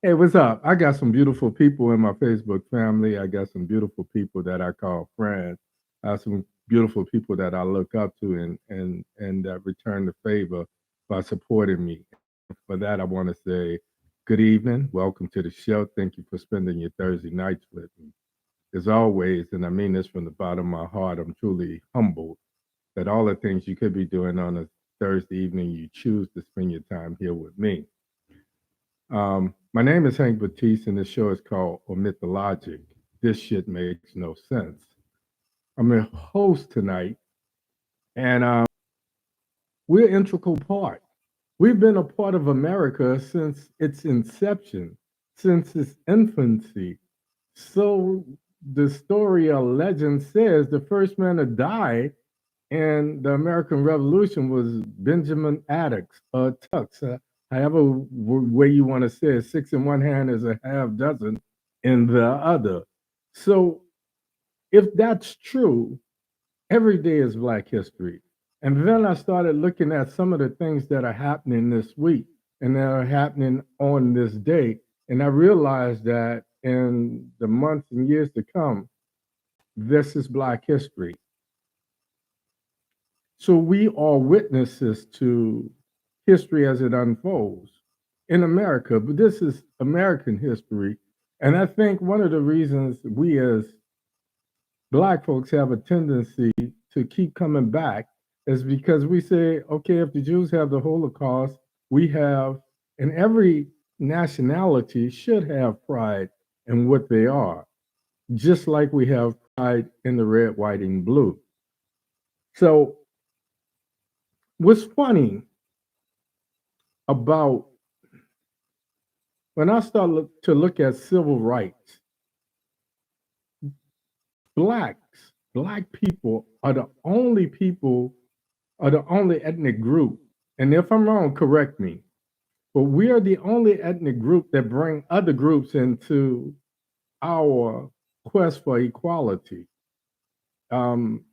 Hey, what's up? I got some beautiful people in my Facebook family. I got some beautiful people that I call friends. I have some beautiful people that I look up to and return the favor by supporting me. For that, I want to say good evening. Welcome to the show. Thank you for spending your Thursday nights with me. As always, and I mean this from the bottom of my heart, I'm truly humbled that all the things you could be doing on a Thursday evening, you choose to spend your time here with me. My name is Hank Batiste, and this show is called Omit the Logic. This shit makes no sense. I'm your host tonight, and we're an integral part. We've been a part of America since its inception, since its infancy. So the story or legend says the first man to die in the American Revolution was Benjamin Adams, Tux, however way you want to say it. Six in one hand is a half dozen in the other. So if that's true, every day is Black History. And then I started looking at some of the things that are happening this week and that are happening on this day. And I realized that in the months and years to come, this is Black History. So we are witnesses to history as it unfolds in America, but this is American history. And I think one of the reasons we as Black folks have a tendency to keep coming back is because we say, okay, if the Jews have the Holocaust, we have, and every nationality should have pride in what they are, just like we have pride in the red, white, and blue. So, what's funny about when I start to look at civil rights, black people are the only ethnic group. And if I'm wrong, correct me. But we are the only ethnic group that bring other groups into our quest for equality. Um,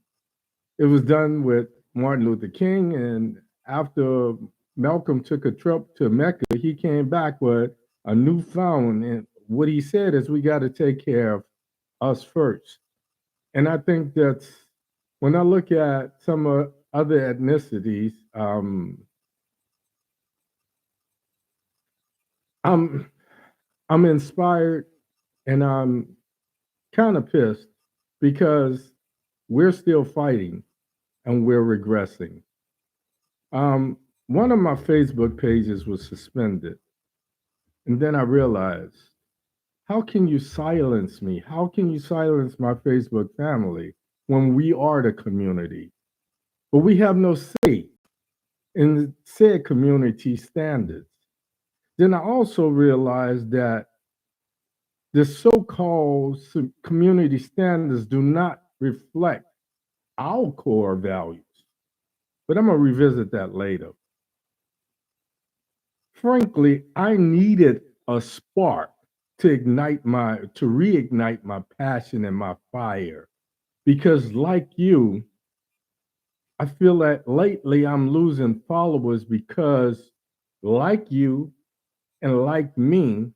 it was done with Martin Luther King, and after Malcolm took a trip to Mecca, he came back with a newfound. And what he said is, we got to take care of us first. And I think that's when I look at some other ethnicities, I'm I'm inspired and I'm kind of pissed because we're still fighting and we're regressing. One of my Facebook pages was suspended, and then I realized, how can you silence me? How can you silence my Facebook family when we are the community? But we have no say in said community standards. Then I also realized that the so-called community standards do not reflect our core values. But I'm gonna revisit that later. Frankly, I needed a spark to reignite my passion and my fire. Because like you, I feel that lately I'm losing followers because like you and like me,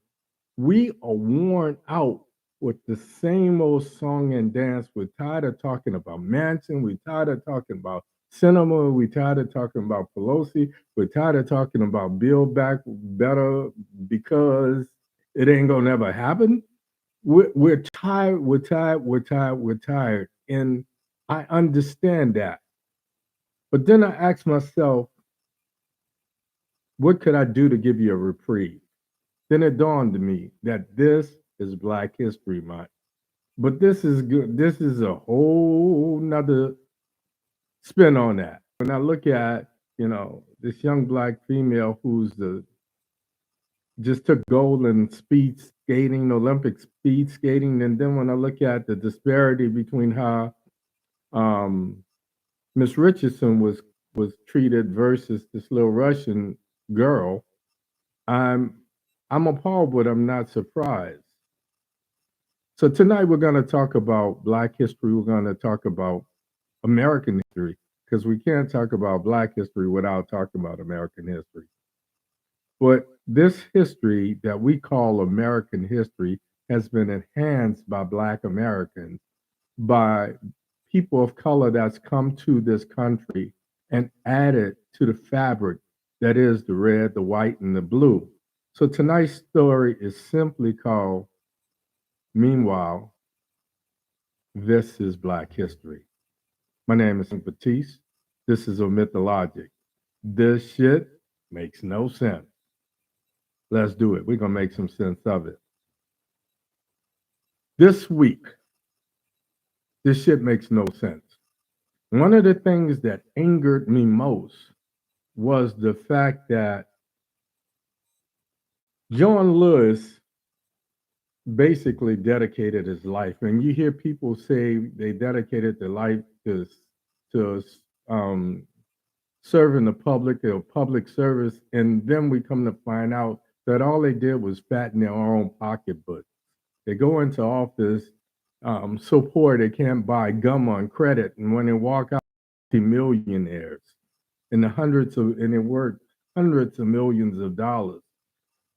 we are worn out with the same old song and dance. We're tired of talking about Manson. We're tired of talking about cinema. We're tired of talking about Pelosi. We're tired of talking about Build Back Better because it ain't gonna never happen. We're tired. We're tired. We're tired. We're tired. And I understand that. But then I ask myself, what could I do to give you a reprieve? Then it dawned on me that this is Black History Month. But this is good. This is a whole nother spin on that. When I look at, this young black female who's the just took gold in speed skating, Olympic speed skating, and then when I look at the disparity between how um, Miss Richardson was treated versus this little Russian girl, I'm I'm appalled, but I'm not surprised. So tonight we're going to talk about Black history. We're going to talk about American history because we can't talk about Black history without talking about American history. But this history that we call American history has been enhanced by Black Americans, by people of color that's come to this country and added to the fabric that is the red, the white, and the blue. So tonight's story is simply called Meanwhile, This is Black History. My name is Batiste. This is Omit da Logic. This shit makes no sense. Let's do it. We're going to make some sense of it. This week, this shit makes no sense. One of the things that angered me most was the fact that John Lewis basically dedicated his life. And you hear people say they dedicated their life to serving the public or public service. And then we come to find out that all they did was fatten their own pocketbook. They go into office so poor they can't buy gum on credit. And when they walk out, millionaires and they work hundreds of millions of dollars.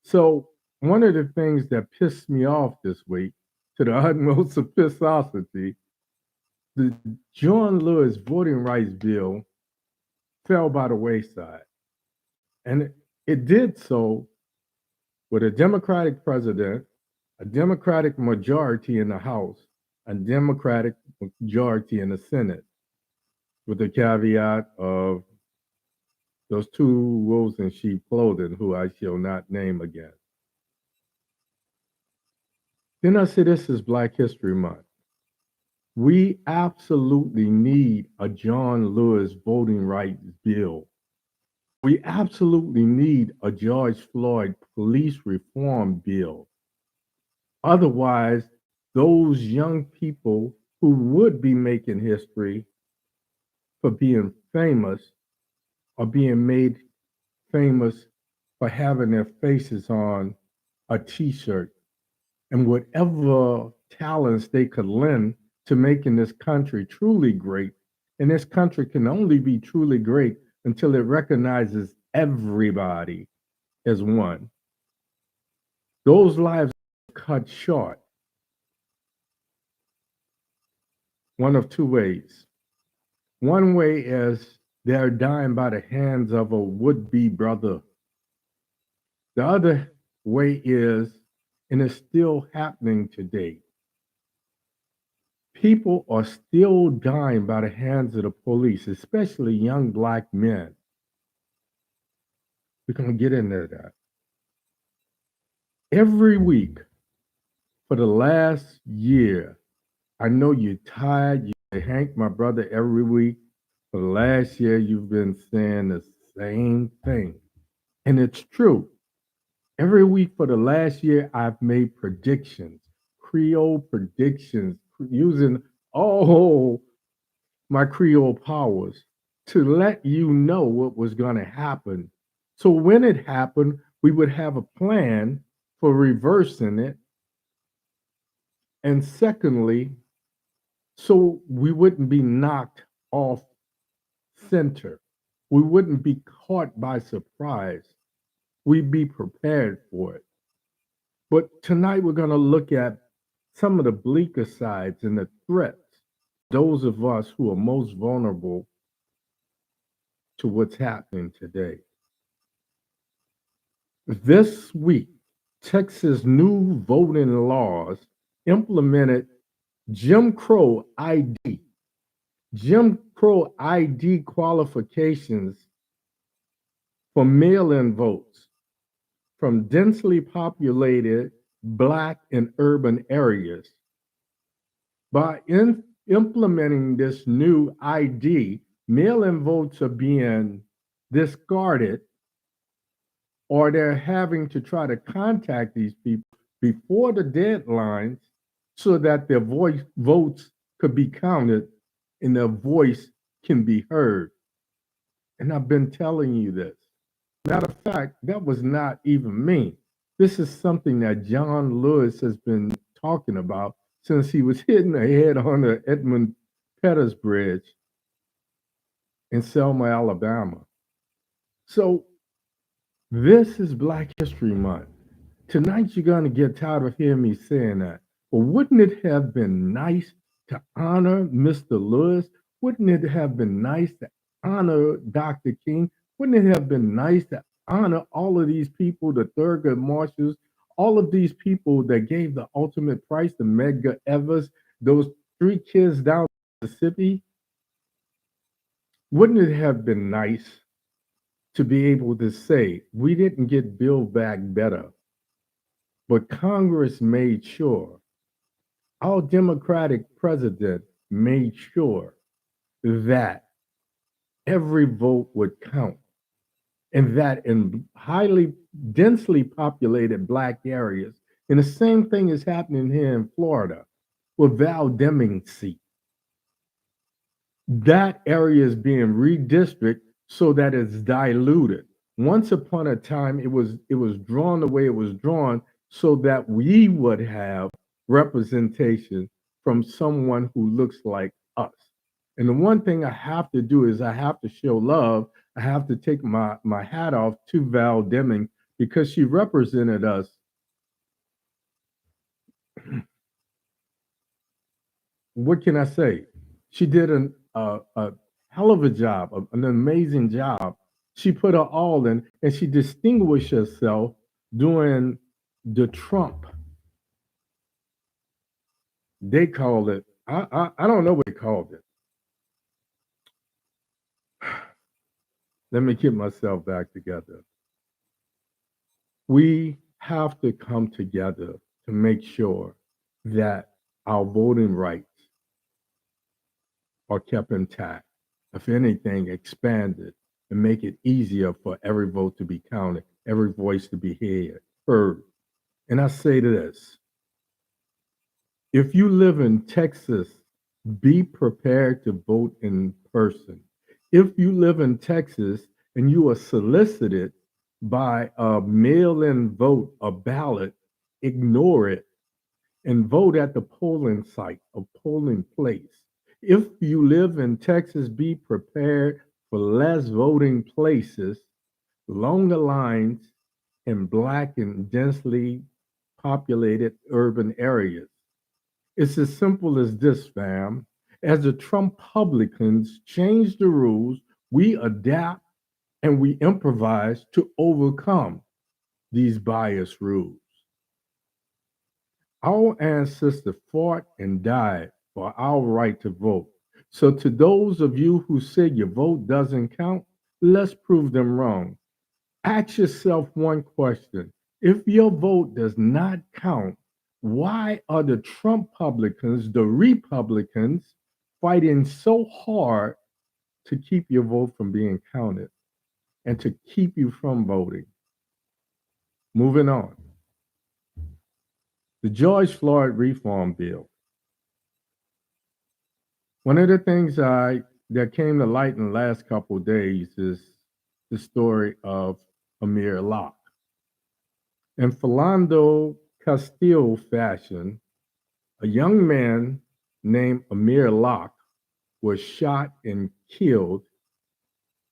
So one of the things that pissed me off this week to the utmost of pissosity, the John Lewis voting rights bill fell by the wayside. And it did so with a Democratic president, a Democratic majority in the House, a Democratic majority in the Senate, with the caveat of those two wolves in sheep clothing, who I shall not name again. Then I say, this is Black History Month. We absolutely need a John Lewis voting rights bill. We absolutely need a George Floyd police reform bill. Otherwise, those young people who would be making history for being famous are being made famous for having their faces on a t-shirt and whatever talents they could lend to making this country truly great. And this country can only be truly great until it recognizes everybody as one. Those lives are cut short one of two ways. One way is they're dying by the hands of a would-be brother. The other way is, and it's still happening today, people are still dying by the hands of the police, especially young Black men. We're going to get into that. Every week for the last year, I know you're tired. You say, Hank, my brother, every week for the last year, you've been saying the same thing. And it's true. Every week for the last year, I've made predictions, Creole predictions, using all my Creole powers to let you know what was going to happen. So when it happened, we would have a plan for reversing it. And secondly, so we wouldn't be knocked off center. We wouldn't be caught by surprise. We'd be prepared for it. But tonight we're going to look at some of the bleaker sides and the threats, those of us who are most vulnerable to what's happening today. This week, Texas' new voting laws implemented Jim Crow ID qualifications for mail-in votes from densely populated Black and urban areas. By implementing this new ID, mail-in votes are being discarded, or they're having to try to contact these people before the deadlines so that their votes could be counted and their voice can be heard. And I've been telling you this. Matter of fact, that was not even me. This is something that John Lewis has been talking about since he was hitting the head on the Edmund Pettus Bridge in Selma, Alabama. So This is Black History Month. Tonight you're going to get tired of hearing me saying that. But wouldn't it have been nice to honor Mr. Lewis? Wouldn't it have been nice to honor Dr. King? Wouldn't it have been nice to honor all of these people, the Thurgood Marshalls, all of these people that gave the ultimate price to Medgar Evers, those three kids down in Mississippi? Wouldn't it have been nice to be able to say, we didn't get Build Back Better, but Congress made sure, our Democratic president made sure that every vote would count, and that in highly densely populated Black areas, and the same thing is happening here in Florida with Val Deming's seat, that area is being redistricted so that it's diluted. Once upon a time, it was drawn the way it was drawn so that we would have representation from someone who looks like us. And the one thing I have to do is I have to show love. I have to take my hat off to Val Deming because she represented us. What can I say? She did a hell of a job, an amazing job. She put her all in, and she distinguished herself during the Trump. They called it. I don't know what they called it. Let me get myself back together. We have to come together to make sure that our voting rights are kept intact. If anything, expanded and make it easier for every vote to be counted, every voice to be heard. And I say this, if you live in Texas, be prepared to vote in person. If you live in Texas and you are solicited by a mail in vote, a ballot, ignore it and vote at the polling site, a polling place. If you live in Texas, be prepared for less voting places along the lines in Black and densely populated urban areas. It's as simple as this, fam. As the Trump publicans change the rules, we adapt and we improvise to overcome these bias rules. Our ancestors fought and died for our right to vote. So, to those of you who say your vote doesn't count, let's prove them wrong. Ask yourself one question. If your vote does not count, why are the Trump publicans, the Republicans, fighting so hard to keep your vote from being counted and to keep you from voting? Moving on. The George Floyd Reform Bill. One of the things that came to light in the last couple of days is the story of Amir Locke. In Philando Castile fashion, a young man named Amir Locke was shot and killed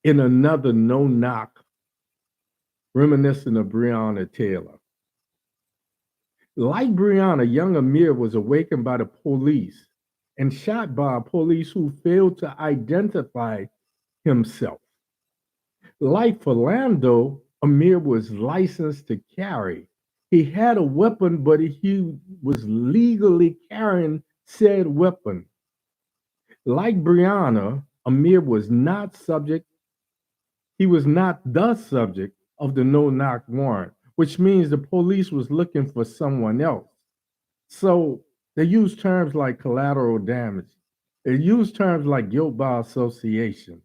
in another no knock, reminiscent of Breonna Taylor. Like Breonna, young Amir was awakened by the police and shot by a police who failed to identify himself. Like Philando, Amir was licensed to carry. He had a weapon, but he was legally carrying said weapon. Like Breonna, Amir was not subject, he was not the subject of the no knock warrant, which means the police was looking for someone else. So they use terms like collateral damage. They use terms like guilt by association.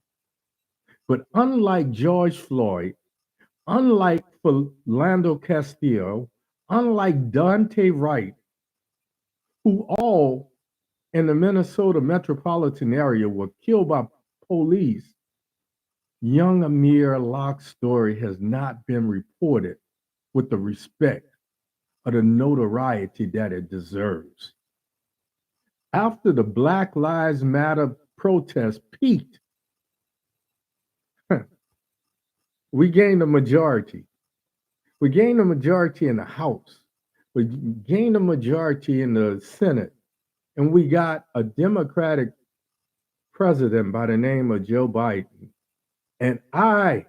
But unlike George Floyd, unlike Philando Castillo, unlike Dante Wright, who all in the Minnesota metropolitan area were killed by police, young Amir Locke's story has not been reported with the respect or the notoriety that it deserves. After the Black Lives Matter protest peaked, we gained a majority. We gained a majority in the House. We gained a majority in the Senate. And we got a Democratic president by the name of Joe Biden. And I'm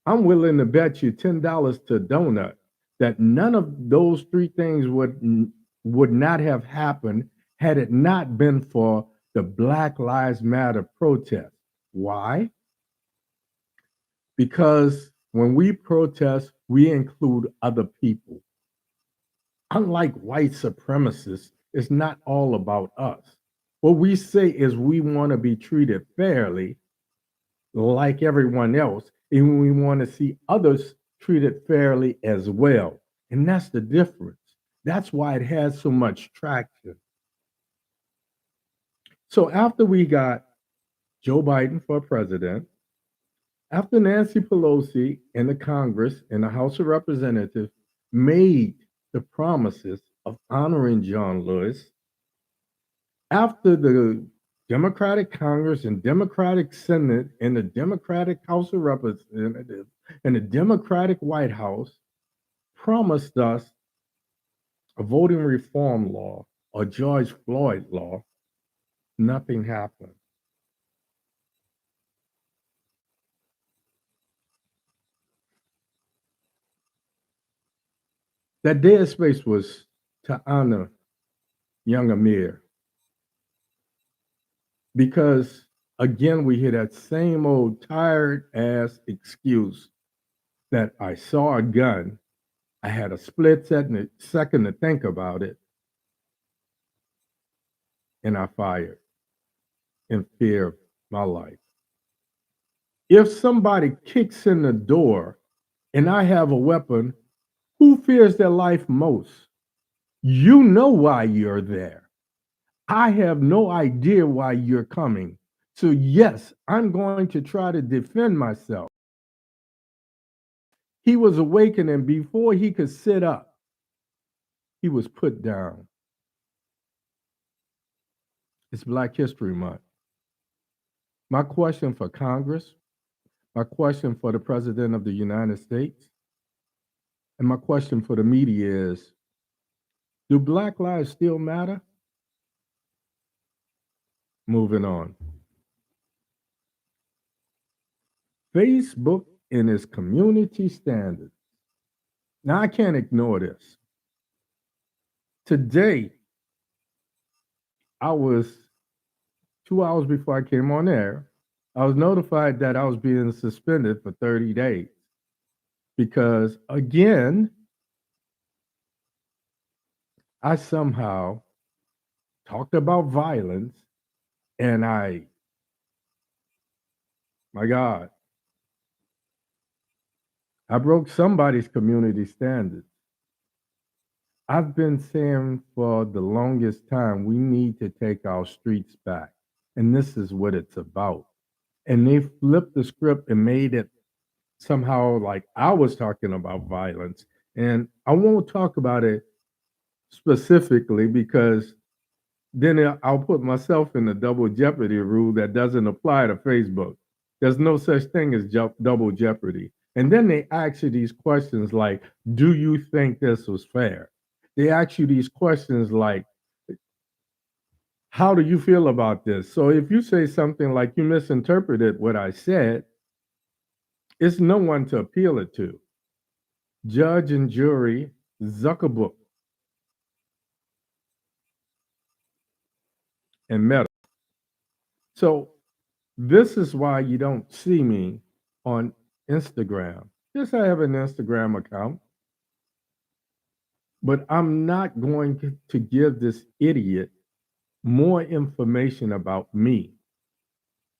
willing to bet you $10 to a donut that none of those three things would not have happened had it not been for the Black Lives Matter protest. Why? Because when we protest, we include other people. Unlike white supremacists, it's not all about us. What we say is we want to be treated fairly like everyone else, and we want to see others treated fairly as well. And that's the difference. That's why it has so much traction. So after we got Joe Biden for president, after Nancy Pelosi and the Congress and the House of Representatives made the promises of honoring John Lewis, after the Democratic Congress and Democratic Senate and the Democratic House of Representatives and the Democratic White House promised us a voting reform law or George Floyd law, nothing happened. That dead space was to honor young Amir because, again, we hear that same old tired ass excuse that I saw a gun, I had a split second to think about it, and I fired in fear of my life. If somebody kicks in the door and I have a weapon, who fears their life most? You know why you're there. I have no idea why you're coming. So, yes, I'm going to try to defend myself. He was awakened, and before he could sit up, he was put down. It's Black History Month. My question for Congress, my question for the President of the United States, and my question for the media is, do Black lives still matter? Moving on. Facebook and its community standards. Now, I can't ignore this. Today, I was 2 hours before I came on air, I was notified that I was being suspended for 30 days because, again, I somehow talked about violence and my God, I broke somebody's community standards. I've been saying for the longest time, we need to take our streets back. And this is what it's about. And they flipped the script and made it somehow like I was talking about violence. And I won't talk about it specifically because then I'll put myself in the double jeopardy rule that doesn't apply to Facebook. There's no such thing as double jeopardy. And then they ask you these questions like, do you think this was fair? They ask you these questions like, how do you feel about this? So if you say something like you misinterpreted what I said, it's no one to appeal it to. Judge and jury, Zuckerberg and Meta. So this is why you don't see me on Instagram. Yes, I have an Instagram account, but I'm not going to give this idiot more information about me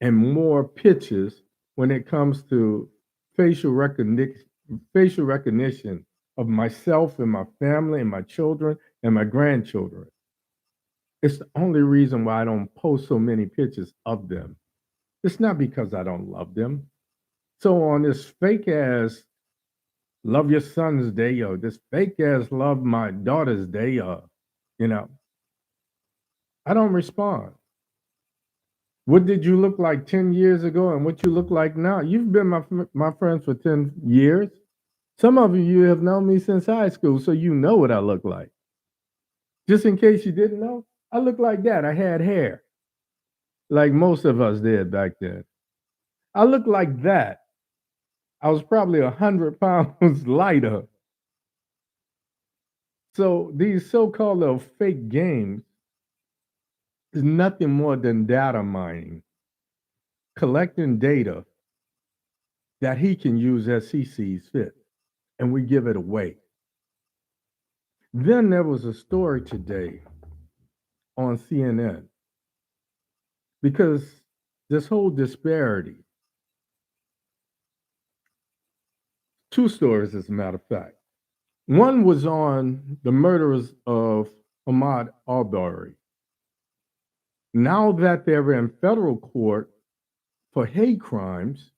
and more pictures when it comes to facial recognition, facial recognition of myself and my family and my children and my grandchildren. It's the only reason why I don't post so many pictures of them. It's not because I don't love them. So on this fake ass love your son's day or this fake ass love my daughter's day or, you know, I don't respond. What did you look like 10 years ago and what you look like now? You've been my friends for 10 years. Some of you have known me since high school, so you know what I look like. Just in case you didn't know, I look like that. I had hair, like most of us did back then. I look like that. I was probably 100 pounds lighter. So these so-called little fake games is nothing more than data mining, collecting data that he can use as he sees fit, and we give it away. Then there was a story today on CNN because this whole disparity, two stories as a matter of fact. One was on the murders of Ahmaud Arbery. Now that they're in federal court for hate crimes,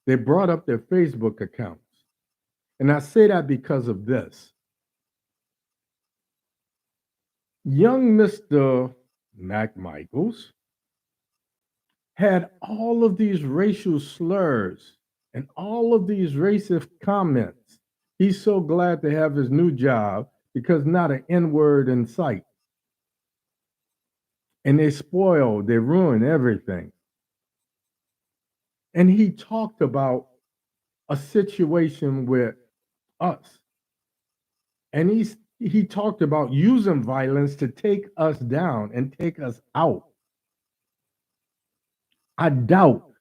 they brought up their Facebook accounts. And I say that because of this. Young Mr. Mac Michaels had all of these racial slurs and all of these racist comments. He's so glad to have his new job because not an N word in sight. And they spoil, they ruin everything. And he talked about a situation with us. And he talked about using violence to take us down and take us out. I doubt,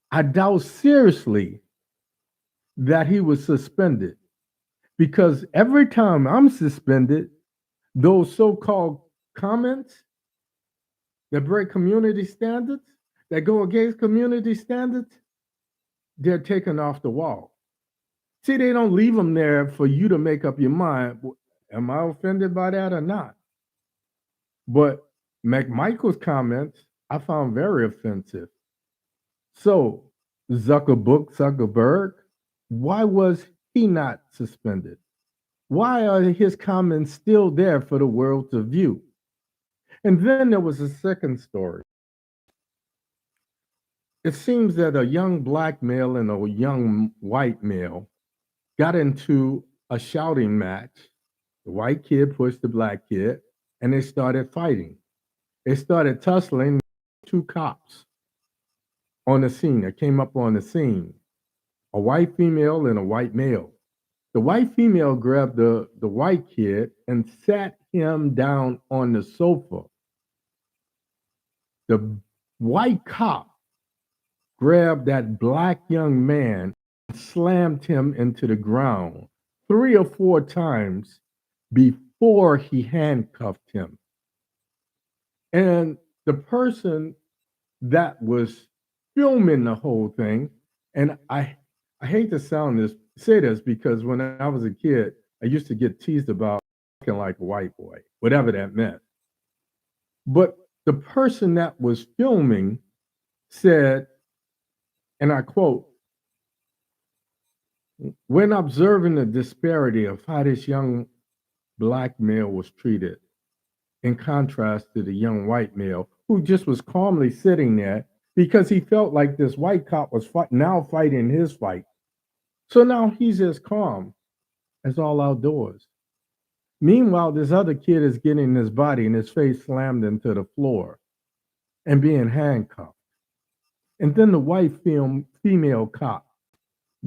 I doubt seriously that he was suspended because every time I'm suspended, those so-called comments that break community standards, that go against community standards, they're taken off the wall. See, they don't leave them there for you to make up your mind. Am I offended by that or not? But McMichael's comments I found very offensive. So, Zuckerberg, why was he not suspended? Why are his comments still there for the world to view? And then there was a second story. It seems that a young black male and a young white male got into a shouting match. The white kid pushed the black kid, and they started fighting. They started tussling. Two cops on the scene that came up on the scene, a white female and a white male. The white female grabbed the white kid and sat him down on the sofa. The white cop grabbed that black young man and slammed him into the ground 3 or 4 times before he handcuffed him. And the person that was filming the whole thing, and I hate to say this because when I was a kid, I used to get teased about looking like a white boy, whatever that meant. But the person that was filming said, and I quote, when observing the disparity of how this young black male was treated in contrast to the young white male who just was calmly sitting there because he felt like this white cop was now fighting his fight. So now he's as calm as all outdoors. Meanwhile, this other kid is getting his body and his face slammed into the floor and being handcuffed. And then the white female cop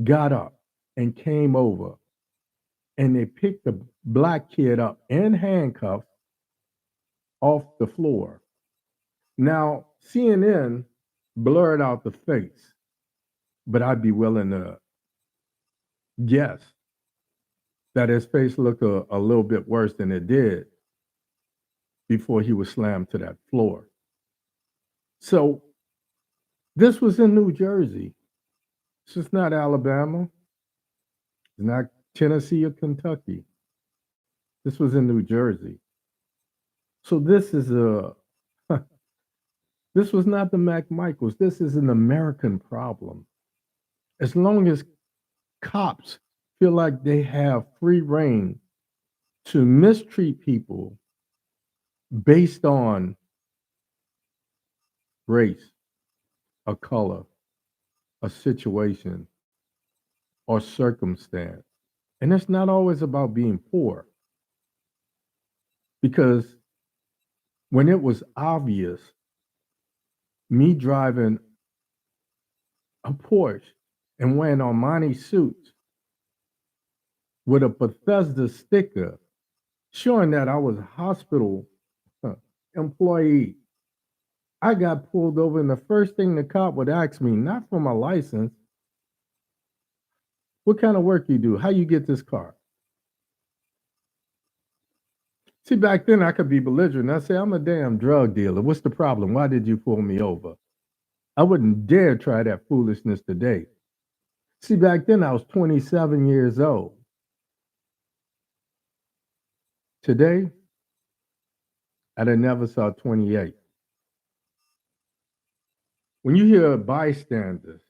got up and came over and they picked the black kid up in handcuffs off the floor. Now, CNN blurred out the face, but I'd be willing to guess that his face looked a little bit worse than it did before he was slammed to that floor. So this was in New Jersey. This is not Alabama. It's not Tennessee or Kentucky. This was in New Jersey. So this is a this was not the Mac Michaels. This is an American problem. As long as cops feel like they have free reign to mistreat people based on race, a color, a situation, or circumstance, And it's not always about being poor, because when it was obvious, me driving a Porsche and wearing Armani suits with a Bethesda sticker showing that I was a hospital employee, I got pulled over, and the first thing the cop would ask me, not for my license, what kind of work you do? How you get this car? See, back then I could be belligerent. I say, I'm a damn drug dealer. What's the problem? Why did you pull me over? I wouldn't dare try that foolishness today. See, back then I was 27 years old. Today, I'd have never saw 28. When you hear bystanders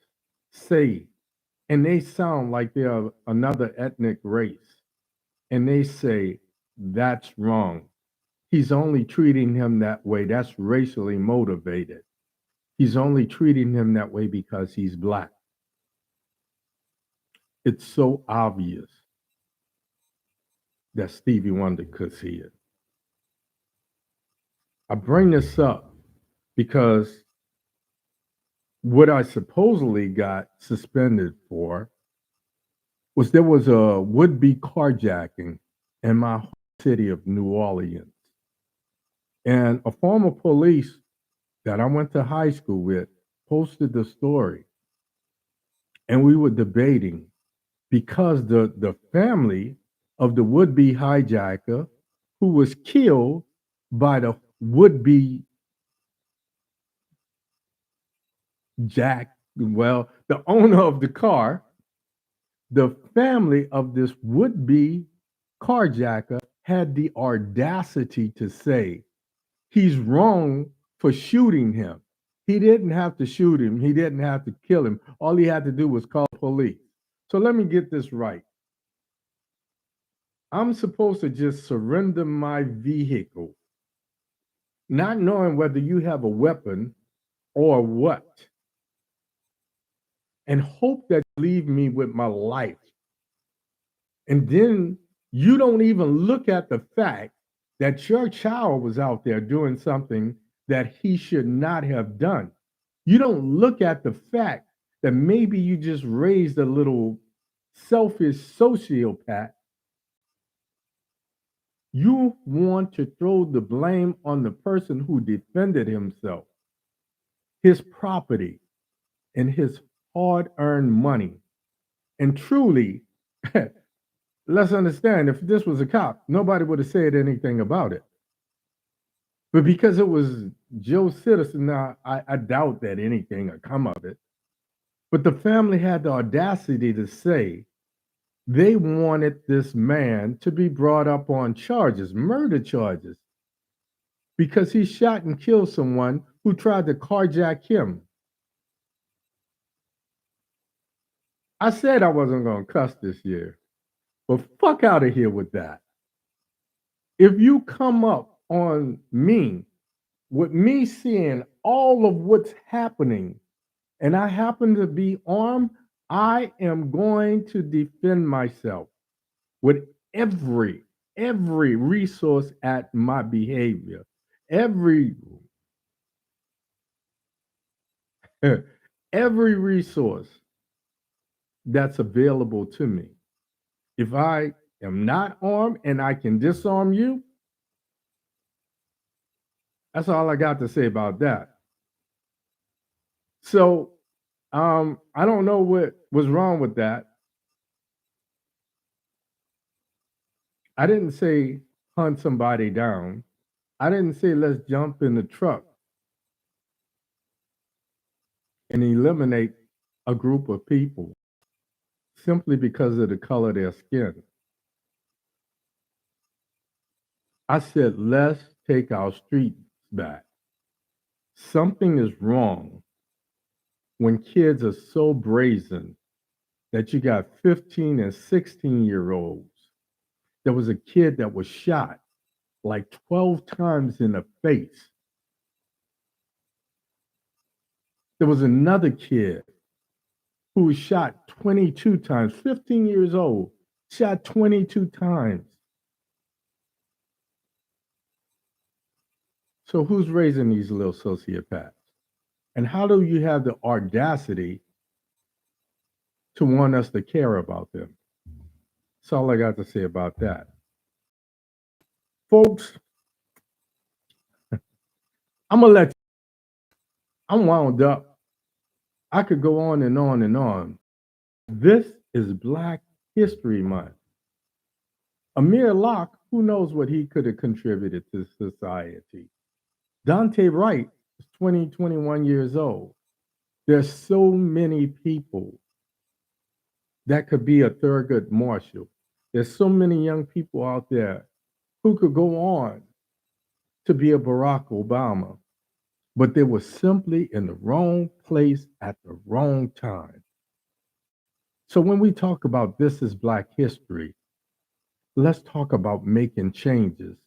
say, and they sound like they're another ethnic race, and they say, that's wrong. He's only treating him that way. That's racially motivated. He's only treating him that way because he's black. It's so obvious that Stevie Wonder could see it. I bring this up because what I supposedly got suspended for was there was a would-be carjacking in my city of New Orleans. And a former police that I went to high school with posted the story. And we were debating because the family of the would-be hijacker who was killed by the would-be the owner of the car, the family of this would-be carjacker had the audacity to say he's wrong for shooting him. He didn't have to shoot him. He didn't have to kill him. All he had to do was call police. So let me get this right. I'm supposed to just surrender my vehicle, not knowing whether you have a weapon or what, and hope that you leave me with my life. And then you don't even look at the fact that your child was out there doing something that he should not have done. You don't look at the fact that maybe you just raised a little selfish sociopath. You want to throw the blame on the person who defended himself, his property, and his hard earned money. And truly, let's understand, if this was a cop, nobody would have said anything about it. But because it was Joe Citizen, now I doubt that anything would come of it. But the family had the audacity to say they wanted this man to be brought up on charges, murder charges, because he shot and killed someone who tried to carjack him. I said I wasn't going to cuss this year, but fuck out of here with that. If you come up on me with me seeing all of what's happening and I happen to be armed, I am going to defend myself with every resource at my behavior, every every resource that's available to me. If I am not armed and I can disarm you, that's all I got to say about that. So I don't know what was wrong with that. I didn't say hunt somebody down. I didn't say let's jump in the truck and eliminate a group of people simply because of the color of their skin. I said, let's take our streets back. Something is wrong when kids are so brazen that you got 15 and 16-year-olds. There was a kid that was shot like 12 times in the face. There was another kid who was shot 22 times, 15 years old, shot 22 times. So who's raising these little sociopaths? And how do you have the audacity to want us to care about them? That's all I got to say about that. Folks, I'm going to let you, I'm wound up. I could go on and on and on. This is Black History Month. Amir Locke, who knows what he could have contributed to society? Dante Wright is 20, 21 years old. There's so many people that could be a Thurgood Marshall. There's so many young people out there who could go on to be a Barack Obama, but they were simply in the wrong place at the wrong time. So when we talk about this is Black history, let's talk about making changes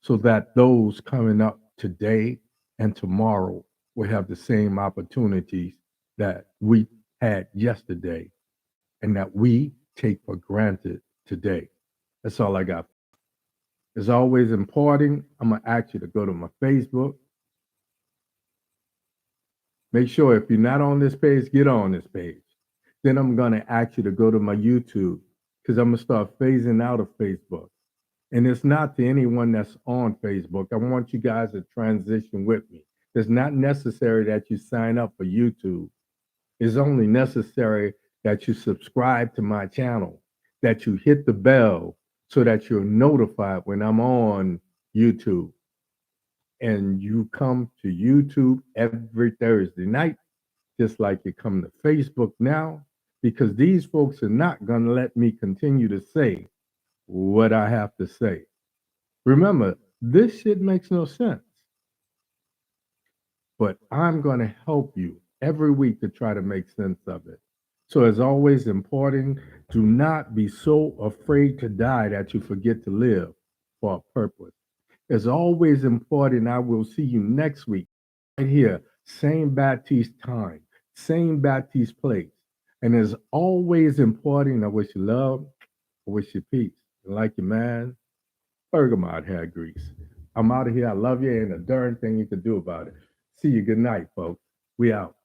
so that those coming up today and tomorrow will have the same opportunities that we had yesterday and that we take for granted today. That's all I got. As always important, I'm going to ask you to go to my Facebook. Make sure if you're not on this page, get on this page. Then I'm going to ask you to go to my YouTube because I'm going to start phasing out of Facebook. And it's not to anyone that's on Facebook. I want you guys to transition with me. It's not necessary that you sign up for YouTube. It's only necessary that you subscribe to my channel, that you hit the bell so that you're notified when I'm on YouTube. And you come to YouTube every Thursday night, just like you come to Facebook now, because these folks are not going to let me continue to say what I have to say. Remember, this shit makes no sense. But I'm going to help you every week to try to make sense of it. So, as always, important, do not be so afraid to die that you forget to live for a purpose. As always, important, I will see you next week right here, same Baptiste time, same Baptiste place. And as always, important, I wish you love, I wish you peace. And like your man, bergamot hair grease. I'm out of here. I love you. Ain't a darn thing you can do about it. See you. Good night, folks. We out.